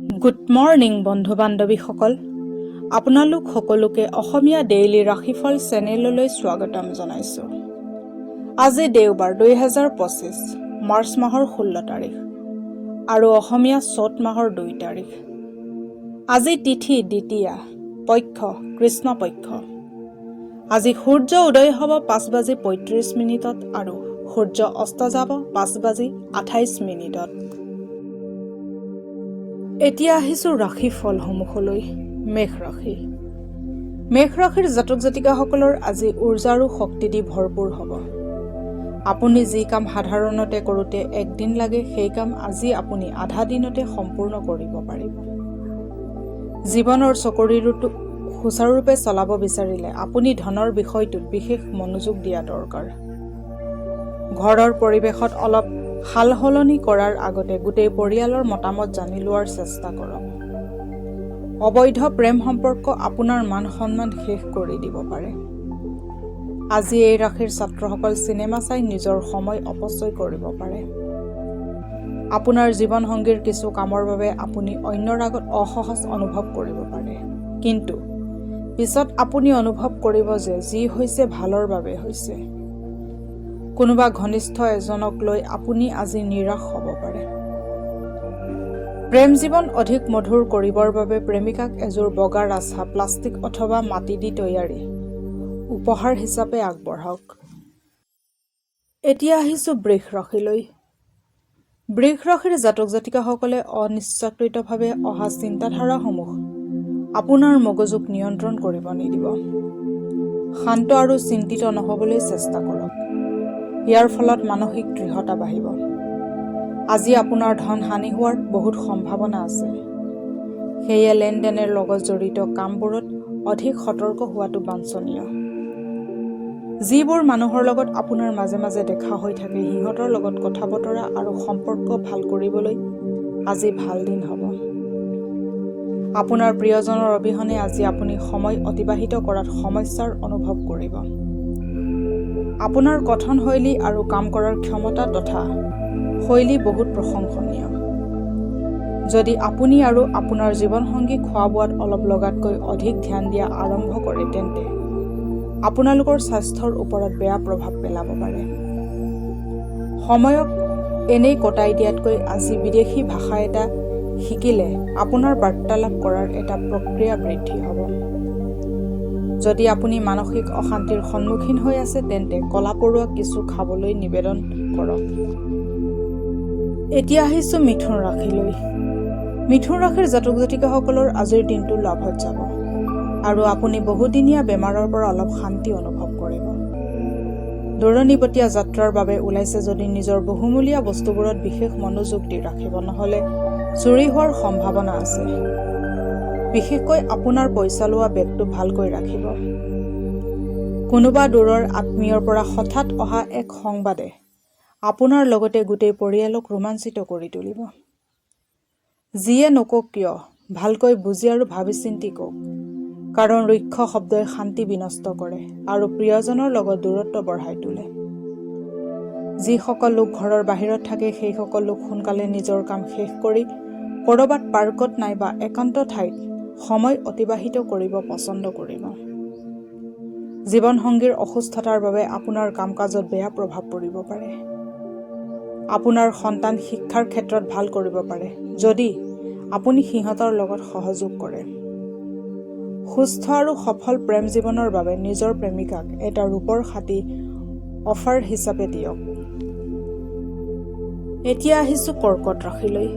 Good morning বন্ধু বান্ধৱীসকল, আপোনালোক সকলোকে অসমীয়া ডেইলি ৰাশিফল চেনেললৈ স্বাগতম জনাইছোঁ। আজি দেওবাৰ 2025 মাৰ্চ মাহৰ 16 তাৰিখ আৰু অসমীয়া চ'ত মাহৰ 2 তাৰিখ। আজি তিথি দ্বিতীয়া, পক্ষ কৃষ্ণপক্ষ। আজি সূৰ্য উদয় হ'ব 5:35 আৰু সূৰ্য অস্ত যাব 5:28। এতিয়া আহিছোঁ ৰাশি ফলসমূহলৈ। মেঘ ৰাশি। মেঘ ৰাশিৰ জাতক জাতিকাসকলৰ আজি উৰ্জা আৰু শক্তি দি ভৰপূৰ হ'ব। আপুনি যি কাম সাধাৰণতে কৰোঁতে একদিন লাগে, সেই কাম আজি আপুনি আধা দিনতে সম্পূৰ্ণ কৰিব পাৰিব। জীৱনৰ চকৰিটোক সুচাৰুৰূপে চলাব বিচাৰিলে আপুনি ধনৰ বিষয়টোত বিশেষ মনোযোগ দিয়া দৰকাৰ। ঘৰৰ পৰিৱেশত অলপ সাল সলনি কৰাৰ আগতে গোটেই পৰিয়ালৰ মতামত জানি লোৱাৰ চেষ্টা কৰক। অবৈধ প্ৰেম সম্পৰ্ক আপোনাৰ মান সন্মান শেষ কৰি দিব পাৰে। আজি এই ৰাশিৰ ছাত্ৰসকল চিনেমা চাই নিজৰ সময় অপচয় কৰিব পাৰে। আপোনাৰ জীৱনসংগীৰ কিছু কামৰ বাবে আপুনি অন্যৰ আগত অসহজ অনুভৱ কৰিব পাৰে, কিন্তু পিছত আপুনি অনুভৱ কৰিব যে যি হৈছে ভালৰ বাবে হৈছে। কোনোবা ঘনিষ্ঠ এজনক লৈ আপুনি আজি নিৰাশ হ'ব পাৰে। প্ৰেম জীৱন অধিক মধুৰ কৰিবৰ বাবে প্ৰেমিকাক এযোৰ বগা ৰাজহা প্লাষ্টিক অথবা মাটি দি তৈয়াৰী উপহাৰ হিচাপে আগবঢ়াওক। এতিয়া আহিছোঁ বৃষ ৰাশিলৈ। বৃষ ৰাশিৰ জাতক জাতিকাসকলে অনিচ্ছাকৃতভাৱে অহা চিন্তাধাৰাসমূহ আপোনাৰ মগজুক নিয়ন্ত্ৰণ কৰিব নিদিব। শান্ত আৰু চিন্তিত নহ'বলৈ চেষ্টা কৰক। ইয়াৰ ফলত মানসিক দৃঢ়তা বাঢ়িব। আজি আপোনাৰ ধন হানি হোৱাৰ বহুত সম্ভাৱনা আছে। সেয়ে লেনদেনৰ লগত জড়িত কামবোৰত অধিক সতৰ্ক হোৱাটো বাঞ্ছনীয়। যিবোৰ মানুহৰ লগত আপোনাৰ মাজে মাজে দেখা হৈ থাকে, সিহঁতৰ লগত কথা বতৰা আৰু সম্পৰ্ক ভাল কৰিবলৈ আজি ভাল দিন হ'ব। আপোনাৰ প্ৰিয়জনৰ অবিহনে আজি আপুনি সময় অতিবাহিত কৰাত সমস্যাৰ অনুভৱ কৰিব। আপোনাৰ কথনশৈলী আৰু কাম কৰাৰ ক্ষমতা তথা শৈলী বহুত প্ৰশংসনীয়। যদি আপুনি আৰু আপোনাৰ জীৱনসংগী খোৱা বোৱাত অলপ লগাতকৈ অধিক ধ্যান দিয়া আৰম্ভ কৰে, তেন্তে আপোনালোকৰ স্বাস্থ্যৰ ওপৰত বেয়া প্ৰভাৱ পেলাব পাৰে। সময়ক এনেই কটাই দিয়াতকৈ আজি বিদেশী ভাষা এটা শিকিলে আপোনাৰ বাৰ্তালাপ কৰাৰ এটা প্ৰক্ৰিয়া বৃদ্ধি হ'ব। যদি আপুনি মানসিক অশান্তিৰ সন্মুখীন হৈ আছে, তেন্তে কলা পৰুৱা কিছু খাবলৈ নিবেদন কৰক। এতিয়া আহিছোঁ মিথুন ৰাশিলৈ। মিথুন ৰাশিৰ জাতক জাতিকাসকলৰ আজিৰ দিনটো লাভত যাব আৰু আপুনি বহুদিনীয়া বেমাৰৰ পৰা অলপ শান্তি অনুভৱ কৰিব। দূৰণিবতীয়া যাত্ৰাৰ বাবে ওলাইছে যদি নিজৰ বহুমূলীয়া বস্তুবোৰত বিশেষ মনোযোগ দি ৰাখিব, নহ'লে চুৰি হোৱাৰ সম্ভাৱনা আছে। বিশেষকৈ আপোনাৰ পইচা লোৱা বেগটো ভালকৈ ৰাখিব। কোনোবা দূৰৰ আত্মীয়ৰ পৰা হঠাৎ অহা এক সংবাদে আপোনাৰ লগতে গোটেই পৰিয়ালক ৰোমাঞ্চিত কৰি তুলিব। যিয়ে নকওক কিয় ভালকৈ বুজি আৰু ভাবি চিন্তি কওক, কাৰণ ৰুক্ষ শব্দই শান্তি বিনষ্ট কৰে আৰু প্ৰিয়জনৰ লগত দূৰত্ব বঢ়াই তোলে। যিসকল লোক ঘৰৰ বাহিৰত থাকে, সেইসকল লোক সোনকালে নিজৰ কাম শেষ কৰি ক'ৰবাত পাৰ্কত নাইবা একান্ত ঠাইত সময় অতিবাহিত কৰিব পছন্দ কৰিব। জীৱনসংগীৰ অসুস্থতাৰ বাবে আপোনাৰ কাম কাজত বেয়া প্ৰভাৱ পৰিব পাৰে। আপোনাৰ সন্তান শিক্ষাৰ ক্ষেত্ৰত ভাল কৰিব পাৰে যদি আপুনি সিহঁতৰ লগত সহযোগ কৰে। সুস্থ আৰু সফল প্ৰেম জীৱনৰ বাবে নিজৰ প্ৰেমিকাক এটা ৰূপৰ খাটি অফাৰ হিচাপে দিয়ক। এতিয়া আহিছোঁ কৰ্কট ৰাশিলৈ।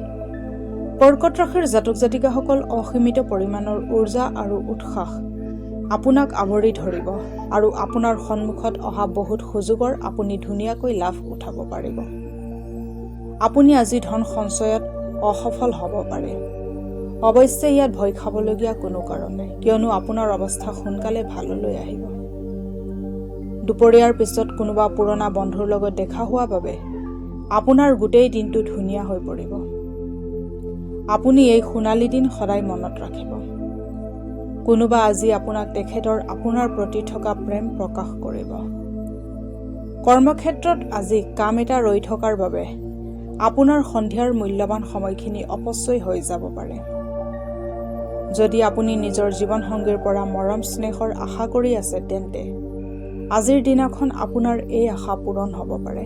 কৰ্কট ৰাশিৰ জাতক জাতিকাসকল অসীমিত পৰিমাণৰ উৰ্জা আৰু উৎসাহ আপোনাক আৱৰি ধৰিব আৰু আপোনাৰ সন্মুখত অহা বহুত সুযোগৰ আপুনি ধুনীয়াকৈ লাভ উঠাব পাৰিব। আপুনি আজি ধন সঞ্চয়ত অসফল হ'ব পাৰে। অৱশ্যে ইয়াত ভয় খাবলগীয়া কোনো কাৰণ নাই, কিয়নো আপোনাৰ অৱস্থা সোনকালে ভাললৈ আহিব। দুপৰীয়াৰ পিছত কোনোবা পুৰণা বন্ধুৰ লগত দেখা হোৱা বাবে আপোনাৰ গোটেই দিনটো ধুনীয়া হৈ পৰিব। আপুনি এই সোণালী দিন সদায় মনত ৰাখিব। কোনোবা আজি আপোনাক তেখেতৰ আপোনাৰ প্ৰতি থকা প্ৰেম প্ৰকাশ কৰিব। কৰ্মক্ষেত্ৰত আজি কাম এটা ৰৈ থকাৰ বাবে আপোনাৰ সন্ধিয়াৰ মূল্যৱান সময়খিনি অপচয় হৈ যাব পাৰে। যদি আপুনি নিজৰ জীৱনসংগীৰ পৰা মৰম স্নেহৰ আশা কৰি আছে তেন্তে আজিৰ দিনাখন আপোনাৰ এই আশা পূৰণ হ'ব পাৰে।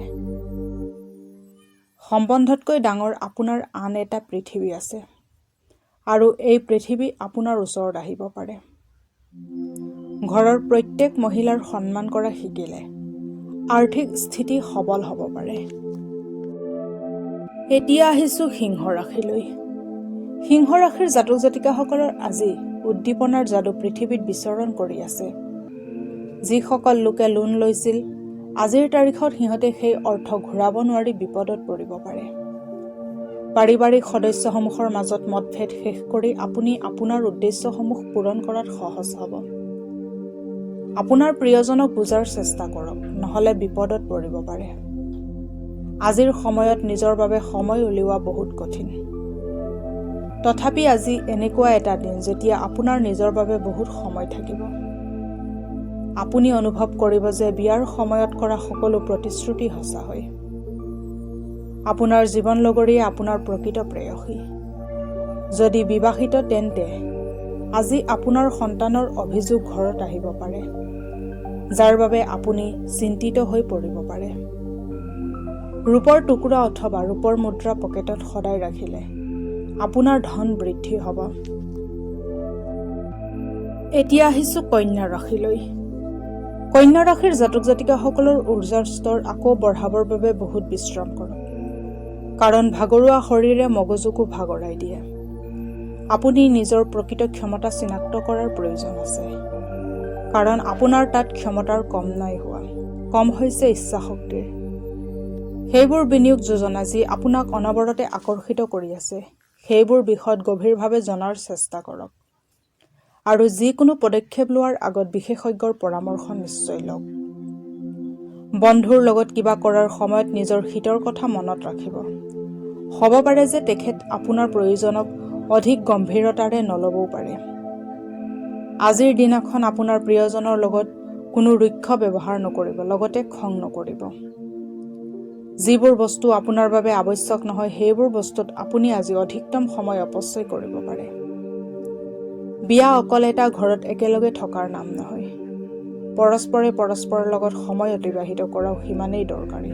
সম্বন্ধতকৈ ডাঙৰ আপোনাৰ আন এটা পৃথিৱী আছে আৰু এই পৃথিৱী আপোনাৰ ওচৰত আহিব পাৰে। ঘৰৰ প্ৰত্যেক মহিলাৰ সন্মান কৰা শিকিলে আৰ্থিক স্থিতি সবল হ'ব পাৰে। এতিয়া আহিছোঁ সিংহ ৰাশিলৈ। সিংহ ৰাশিৰ জাতক জাতিকাসকলৰ আজি উদ্দীপনাৰ যাদু পৃথিৱীত বিচৰণ কৰি আছে। যিসকল লোকে লোন লৈছিল আজিৰ তাৰিখত সিহঁতে সেই অৰ্থ ঘূৰাব নোৱাৰি বিপদত পৰিব পাৰে। পাৰিবাৰিক সদস্যসমূহৰ মাজত মতভেদ শেষ কৰি আপুনি আপোনাৰ উদ্দেশ্যসমূহ পূৰণ কৰাত সহজ হ'ব। আপোনাৰ প্ৰিয়জনক বুজাৰ চেষ্টা কৰক, নহ'লে বিপদত পৰিব পাৰে। আজিৰ সময়ত নিজৰ বাবে সময় উলিওৱা বহুত কঠিন। তথাপি আজি এনেকুৱা এটা দিন যেতিয়া আপোনাৰ নিজৰ বাবে বহুত সময় থাকিব। আপুনি অনুভৱ কৰিব যে বিয়াৰ সময়ত কৰা সকলো প্ৰতিশ্ৰুতি সঁচা হয়। আপোনাৰ জীৱন লগৰীয়ে আপোনাৰ প্ৰকৃত প্ৰেয়সী। যদি বিবাহিত তেন্তে আজি আপোনাৰ সন্তানৰ অভিযোগ ঘৰত আহিব পাৰে, যাৰ বাবে আপুনি চিন্তিত হৈ পৰিব পাৰে। ৰূপৰ টুকুৰা অথবা ৰূপৰ মুদ্ৰা পকেটত সদায় ৰাখিলে আপোনাৰ ধন বৃদ্ধি হ'ব। এতিয়া আহিছোঁ কন্যা ৰাশিলৈ। কন্যা ৰাশিৰ জাতক জাতিকাসকলৰ ঊৰ্জাৰ স্তৰ আকৌ বঢ়াবৰ বাবে বহুত বিশ্ৰাম কৰক, কাৰণ ভাগৰুৱা শৰীৰে মগজুকো ভাগৰাই দিয়ে। আপুনি নিজৰ প্ৰকৃত ক্ষমতা চিনাক্ত কৰাৰ প্ৰয়োজন আছে, কাৰণ আপোনাৰ তাত ক্ষমতাৰ কম হৈছে ইচ্ছা শক্তিৰ। সেইবোৰ বিনিয়োগ যোজনা যি আপোনাক অনবৰতে আকৰ্ষিত কৰি আছে, সেইবোৰ বিষয়ত গভীৰভাৱে জনাৰ চেষ্টা কৰক আৰু যিকোনো পদক্ষেপ লোৱাৰ আগত বিশেষজ্ঞৰ পৰামৰ্শ নিশ্চয় লওক। বন্ধুৰ লগত কিবা কৰাৰ সময়ত নিজৰ হিতৰ কথা মনত ৰাখিব। হ'ব পাৰে যে তেখেত আপোনাৰ প্ৰয়োজনক অধিক গম্ভীৰতাৰে নল'বও পাৰে। আজিৰ দিনাখন আপোনাৰ প্ৰিয়জনৰ লগত কোনো ৰুক্ষ ব্যৱহাৰ নকৰিব, লগতে খং নকৰিব। যিবোৰ বস্তু আপোনাৰ বাবে আৱশ্যক নহয় সেইবোৰ বস্তুত আপুনি আজি অধিকতম সময় অপচয় কৰিব পাৰে। বিয়া অকল এটা ঘৰত একেলগে থকাৰ নাম নহয়। পৰস্পৰে পৰস্পৰৰ লগত সময় অতিবাহিত কৰাও সিমানেই দৰকাৰী।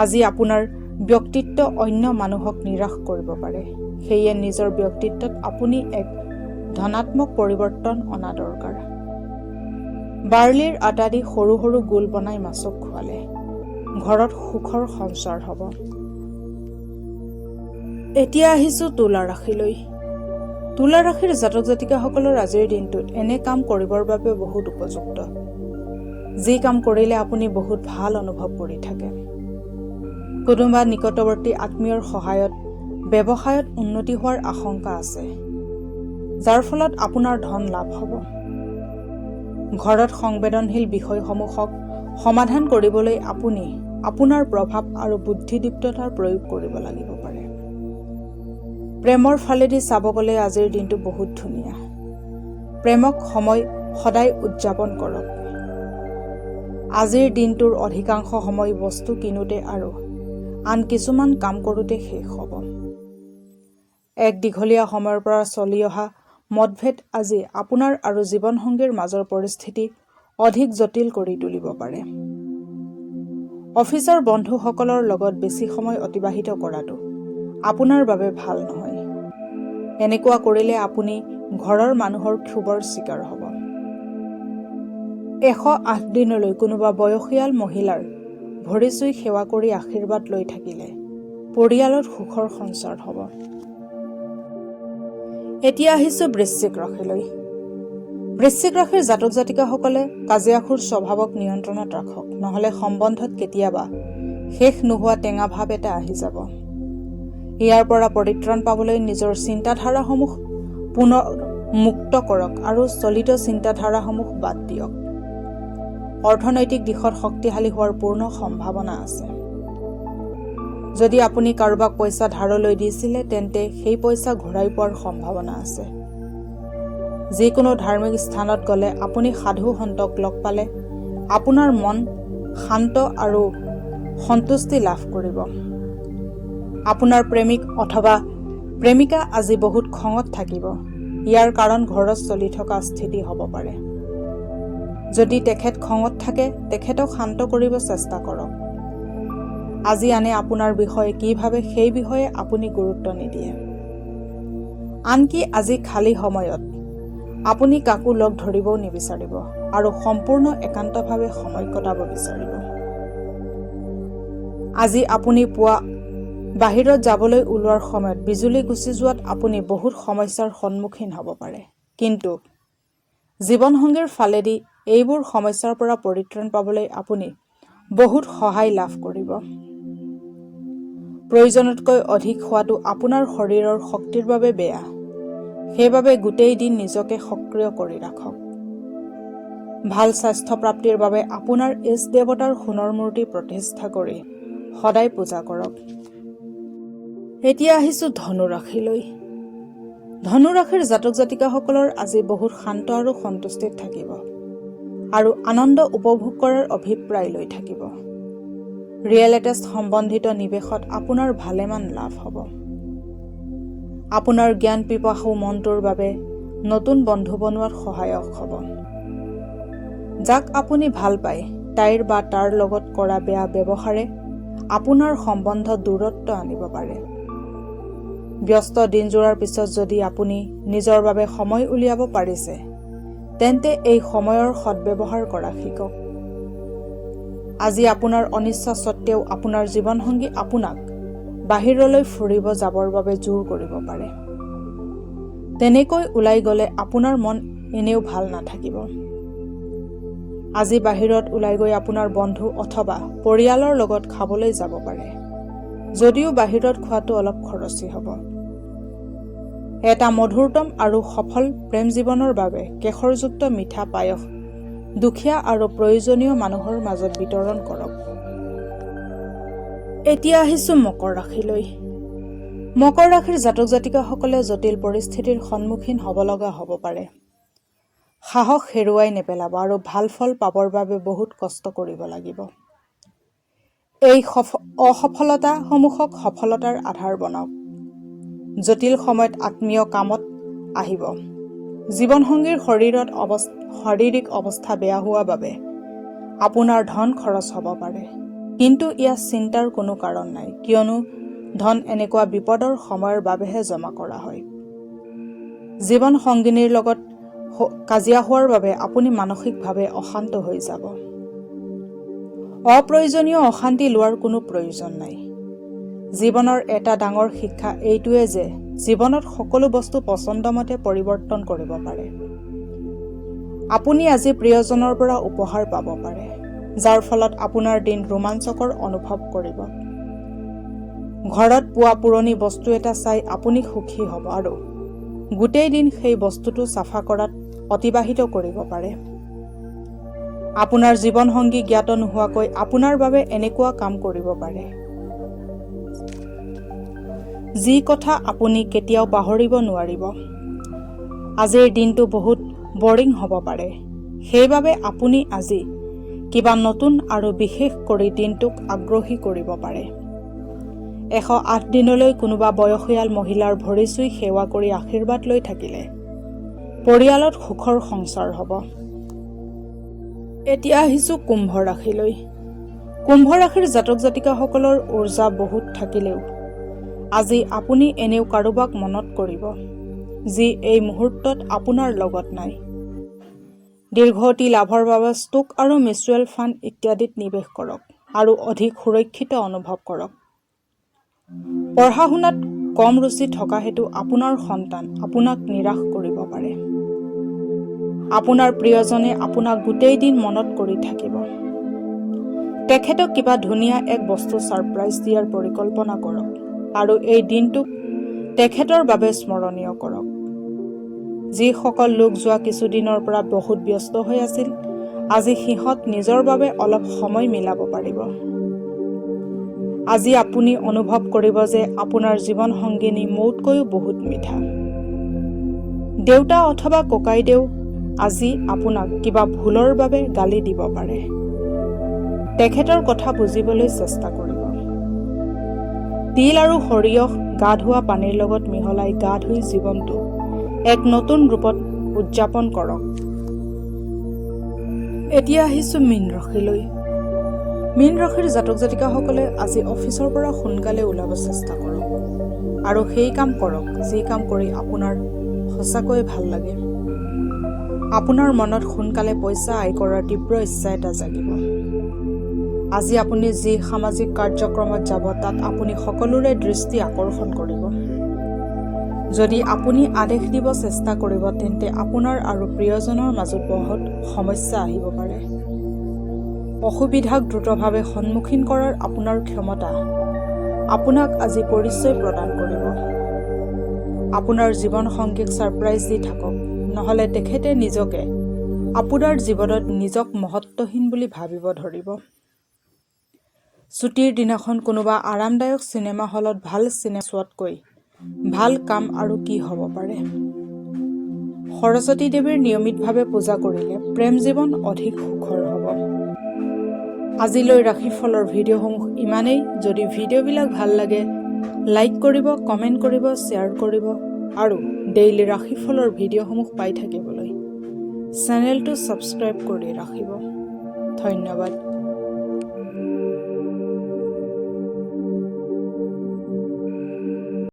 আজি আপোনাৰ ব্যক্তিত্ব অন্য মানুহক নিৰাশ কৰিব পাৰে। সেয়ে নিজৰ ব্যক্তিত্বত আপুনি এক ধনাত্মক পৰিৱৰ্তন অনা দৰকাৰ। বাৰ্লিৰ আটা দি সৰু সৰু গোল বনাই মাছক খোৱালে ঘৰত সুখৰ সঞ্চাৰ হ'ব। এতিয়া আহিছোঁ তুলা ৰাশিলৈ। তুলা ৰাশিৰ জাতক জাতিকাসকলৰ আজিৰ দিনটোত এনে কাম কৰিবৰ বাবে বহুত উপযুক্ত, যি কাম কৰিলে আপুনি বহুত ভাল অনুভৱ কৰি থাকে। কোনোবা নিকটৱৰ্তী আত্মীয়ৰ সহায়ত ব্যৱসায়ত উন্নতি হোৱাৰ আশংকা আছে, যাৰ ফলত আপোনাৰ ধন লাভ হ'ব। ঘৰত সংবেদনশীল বিষয়সমূহক সমাধান কৰিবলৈ আপুনি আপোনাৰ প্ৰভাৱ আৰু বুদ্ধিদীপ্ততাৰ প্ৰয়োগ কৰিব লাগিব পাৰে। প্ৰেমৰ ফালেদি চাব গ'লে আজিৰ দিনটো বহুত ধুনীয়া। প্ৰেমক সময় সদায় উদযাপন কৰক। আজিৰ দিনটোৰ অধিকাংশ সময় বস্তু কিনোতে আৰু আন কিছুমান কাম কৰোঁতে শেষ হ'ব। এক দীঘলীয়া সময়ৰ পৰা চলি অহা মতভেদ আজি আপোনাৰ আৰু জীৱনসংগীৰ মাজৰ পৰিস্থিতি অধিক জটিল কৰি তুলিব পাৰে। অফিচৰ বন্ধুসকলৰ লগত বেছি সময় অতিবাহিত কৰাটো আপোনাৰ বাবে ভাল নহয়। এনেকুৱা কৰিলে আপুনি ঘৰৰ মানুহৰ ক্ষোভৰ চিকাৰ হ'ব। 108 দিনলৈ কোনোবা বয়সীয়াল মহিলাৰ ভৰি চুই সেৱা কৰি আশীৰ্বাদ লৈ থাকিলে পৰিয়ালত সুখৰ সঞ্চাৰ হ'ব। এতিয়া আহিছোঁ বৃশ্চিক ৰাশিলৈ। বৃশ্চিক ৰাশিৰ জাতক জাতিকাসকলে কাজিয়াখোৰ স্বভাৱক নিয়ন্ত্ৰণত ৰাখক, নহ'লে সম্বন্ধত কেতিয়াবা শেষ নোহোৱা টেঙা ভাৱ এটা আহি যাব। ইয়াৰ পৰা পৰিত্ৰাণ পাবলৈ নিজৰ চিন্তাধাৰাসমূহ পুনৰ মুক্ত কৰক আৰু চলিত চিন্তাধাৰাসমূহ বাদ দিয়ক। অৰ্থনৈতিক দিশত শক্তিশালী হোৱাৰ পূৰ্ণ সম্ভাৱনা আছে। যদি আপুনি কাৰোবাক পইচা ধাৰলৈ দিছিলে তেন্তে সেই পইচা ঘূৰাই পোৱাৰ সম্ভাৱনা আছে। যিকোনো ধাৰ্মিক স্থানত গ'লে আপুনি সাধু সন্তক লগ পালে আপোনাৰ মন শান্ত আৰু সন্তুষ্টি লাভ কৰিব। আপোনাৰ প্ৰেমিক অথবা প্ৰেমিকা আজি বহুত খঙত থাকিব। ইয়াৰ কাৰণ ঘৰত চলি থকা স্থিতি হ'ব পাৰে। যদি তেখেত খঙত থাকে, তেখেতক শান্ত কৰিব চেষ্টা কৰক। আজি আনে আপোনাৰ বিষয়ে কি ভাবে সেই বিষয়ে আপুনি গুৰুত্ব নিদিয়ে। আনকি আজি খালী সময়ত আপুনি কাকো লগ ধৰিবও নিবিচাৰিব আৰু সম্পূৰ্ণ একান্তভাৱে সময় কটাব বিচাৰিব। আজি আপুনি পুৱা বাহিৰত যাবলৈ ওলোৱাৰ সময়ত বিজুলী গুচি যোৱাত আপুনি বহুত সমস্যাৰ সন্মুখীন হ'ব পাৰে। কিন্তু জীৱনসংগীৰ ফালেদি এইবোৰ সমস্যাৰ পৰা পৰিত্ৰাণ পাবলৈ আপুনি বহুত সহায় লাভ কৰিব। প্ৰয়োজনতকৈ অধিক খোৱাটো আপোনাৰ শৰীৰৰ শক্তিৰ বাবে বেয়া। সেইবাবে গোটেই দিন নিজকে সক্ৰিয় কৰি ৰাখক। ভাল স্বাস্থ্য প্ৰাপ্তিৰ বাবে আপোনাৰ ইষ্ট দেৱতাৰ সোণৰ মূৰ্তি প্ৰতিষ্ঠা কৰি সদায় পূজা কৰক। এতিয়া আহিছোঁ ধনু ৰাশিলৈ। ধনু ৰাশিৰ জাতক জাতিকাসকলৰ আজি বহুত শান্ত আৰু সন্তুষ্টিত থাকিব আৰু আনন্দ উপভোগ কৰাৰ অভিপ্ৰায় লৈ থাকিব। ৰিয়েল এষ্টেট সম্বন্ধিত নিৱেশত আপোনাৰ ভালেমান লাভ হ'ব। আপোনাৰ জ্ঞান পিপাসু মনটোৰ বাবে নতুন বন্ধু বনোৱাত সহায়ক হ'ব। যাক আপুনি ভাল পায়, তাইৰ বা তাৰ লগত কৰা বেয়া ব্যৱহাৰে আপোনাৰ সম্বন্ধত দূৰত্ব আনিব পাৰে। ব্যস্ত দিনজোৰাৰ পিছত যদি আপুনি নিজৰ বাবে সময় উলিয়াব পাৰিছে, তেন্তে এই সময়ৰ সদ্ব্যৱহাৰ কৰা শিকক। আজি আপোনাৰ অনিচ্ছা সত্ত্বেও আপোনাৰ জীৱনসংগী আপোনাক বাহিৰলৈ ফুৰিব যাবৰ বাবে জোৰ কৰিব পাৰে। তেনেকৈ ওলাই গ'লে আপোনাৰ মন এনেও ভাল নাথাকিব। আজি বাহিৰত ওলাই গৈ আপোনাৰ বন্ধু অথবা পৰিয়ালৰ লগত খাবলৈ যাব পাৰে, যদিও বাহিৰত খোৱাটো অলপ খৰচী হ'ব। এটা মধুৰতম আৰু সফল প্ৰেম জীৱনৰ বাবে কেশৰযুক্ত মিঠা পায়স দুখীয়া আৰু প্ৰয়োজনীয় মানুহৰ মাজত বিতৰণ কৰক। এতিয়া আহিছোঁ মকৰ ৰাশিলৈ। মকৰ ৰাশিৰ জাতক জাতিকাসকলে জটিল পৰিস্থিতিৰ সন্মুখীন হ'ব লগা হ'ব পাৰে। সাহস হেৰুৱাই নেপেলাব আৰু ভাল ফল পাবৰ বাবে বহুত কষ্ট কৰিব লাগিব। এই অসফলতাসমূহক সফলতাৰ আধাৰ বনাওক। জটিল সময়ত আত্মীয় কামত আহিব। জীৱনসংগীৰ শাৰীৰিক অৱস্থা বেয়া হোৱা বাবে আপোনাৰ ধন খৰচ হ'ব পাৰে। কিন্তু ইয়াত চিন্তাৰ কোনো কাৰণ নাই, কিয়নো ধন এনেকুৱা বিপদৰ সময়ৰ বাবেহে জমা কৰা হয়। জীৱন সংগিনীৰ লগত কাজিয়া হোৱাৰ বাবে আপুনি মানসিকভাৱে অশান্ত হৈ যাব। অপ্ৰয়োজনীয় অশান্তি লোৱাৰ কোনো প্ৰয়োজন নাই। জীৱনৰ এটা ডাঙৰ শিক্ষা এইটোৱে যে জীৱনত সকলো বস্তু পচন্দমতে পৰিৱৰ্তন কৰিব পাৰে। আপুনি আজি প্ৰিয়জনৰ পৰা উপহাৰ পাব পাৰে, যাৰ ফলত আপোনাৰ দিন ৰোমাঞ্চকৰ অনুভৱ কৰিব। ঘৰত পোৱা পুৰণি বস্তু এটা চাই আপুনি সুখী হ'ব আৰু গোটেই দিন সেই বস্তুটো চাফা কৰাত অতিবাহিত কৰিব পাৰে। আপোনাৰ জীৱনসংগী জ্ঞাত নোহোৱাকৈ আপোনাৰ বাবে এনেকুৱা কাম কৰিব পাৰে, যি কথা আপুনি কেতিয়াও পাহৰিব নোৱাৰিব। আজিৰ দিনটো বহুত বৰিং হ'ব পাৰে, সেইবাবে আপুনি আজি কিবা নতুন আৰু বিশেষ কৰি দিনটোক আগ্ৰহী কৰিব পাৰে। 108 দিনলৈ কোনোবা বয়সীয়াল মহিলাৰ ভৰি চুই সেৱা কৰি আশীৰ্বাদ লৈ থাকিলে পৰিয়ালত সুখৰ সংসাৰ হ'ব। এতিয়া আহিছোঁ কুম্ভ ৰাশিলৈ। কুম্ভ ৰাশিৰ জাতক জাতিকাসকলৰ উৰ্জা বহুত থাকিলেও আজি আপুনি এনেও কাৰোবাক মনত কৰিব, যি এই মুহূৰ্তত আপোনাৰ লগত নাই। দীৰ্ঘতী লাভৰ বাবে ষ্টক আৰু মিউচুৱেল ফাণ্ড ইত্যাদিত নিৱেশ কৰক আৰু অধিক সুৰক্ষিত অনুভৱ কৰক। পঢ়া শুনাত কম ৰুচি থকা হেতু আপোনাৰ সন্তান আপোনাক নিৰাশ কৰিব পাৰে। আপোনাৰ প্ৰিয়জনে আপোনাক গোটেই দিন মনত কৰি থাকিব। তেখেতক কিবা ধুনীয়া এক বস্তু ছাৰপ্ৰাইজ দিয়াৰ পৰিকল্পনা কৰক আৰু এই দিনটোক তেখেতৰ বাবে স্মৰণীয় কৰক। যিসকল লোক যোৱা কিছুদিনৰ পৰা বহুত ব্যস্ত হৈ আছিল, আজি সিহঁত নিজৰ বাবে অলপ সময় মিলাব পাৰিব। আজি আপুনি অনুভৱ কৰিব যে আপোনাৰ জীৱন সংগিনী মৌতকৈও বহুত মিঠা। দেউতা অথবা ককাইদেউ আজি আপোনাক কিবা ভুলৰ বাবে গালি দিব পাৰে। তেখেতৰ কথা বুজিবলৈ চেষ্টা কৰিব। তিল আৰু সৰিয়হ গা ধোৱা পানীৰ লগত মিহলাই গা ধুই জীৱনটো এক নতুন ৰূপত উদযাপন কৰক। এতিয়া আহিছোঁ মীন ৰাশিলৈ। মীন ৰাশিৰ জাতক জাতিকাসকলে আজি অফিচৰ পৰা সোনকালে ওলাব চেষ্টা কৰক আৰু সেই কাম কৰক যি কাম কৰি আপোনাৰ সঁচাকৈ ভাল লাগে। আপোনাৰ মনত সোনকালে পইচা আয় কৰাৰ তীব্ৰ ইচ্ছা এটা জাগিব। আজি আপুনি যি সামাজিক কাৰ্যক্ৰমত যাব তাত আপুনি সকলোৰে দৃষ্টি আকৰ্ষণ কৰিব। যদি আপুনি আদেশ দিব চেষ্টা কৰিব তেন্তে আপোনাৰ আৰু প্ৰিয়জনৰ মাজত বহুত সমস্যা আহিব পাৰে। অসুবিধাক দ্ৰুতভাৱে সন্মুখীন কৰাৰ আপোনাৰ ক্ষমতা আপোনাক আজি পৰিচয় প্ৰদান কৰিব। আপোনাৰ জীৱন সংগীক ছাৰপ্ৰাইজ দি থাকক, নহ'লে তেখেতে নিজকে আপোনাৰ জীৱনত নিজক মহত্বহীন বুলি ভাবিব ধৰিব। ছুটিৰ দিনাখন কোনোবা আৰামদায়ক চিনেমা হলত ভাল চিনেমা চোৱাতকৈ ভাল কাম আৰু কি হ'ব পাৰে। সৰস্বতী দেৱীৰ নিয়মিতভাৱে পূজা কৰিলে প্ৰেম জীৱন অধিক সুখৰ হ'ব। আজিলৈ ৰাশিফলৰ ভিডিঅ'সমূহ ইমানেই। যদি ভিডিঅ'বিলাক ভাল লাগে লাইক কৰিব, কমেণ্ট কৰিব, শ্বেয়াৰ কৰিব আৰু ডেইলি ৰাশিফলৰ ভিডিঅ'সমূহ পাই থাকিবলৈ চেনেলটো ছাবস্ক্ৰাইব কৰি ৰাখিব। ধন্যবাদ।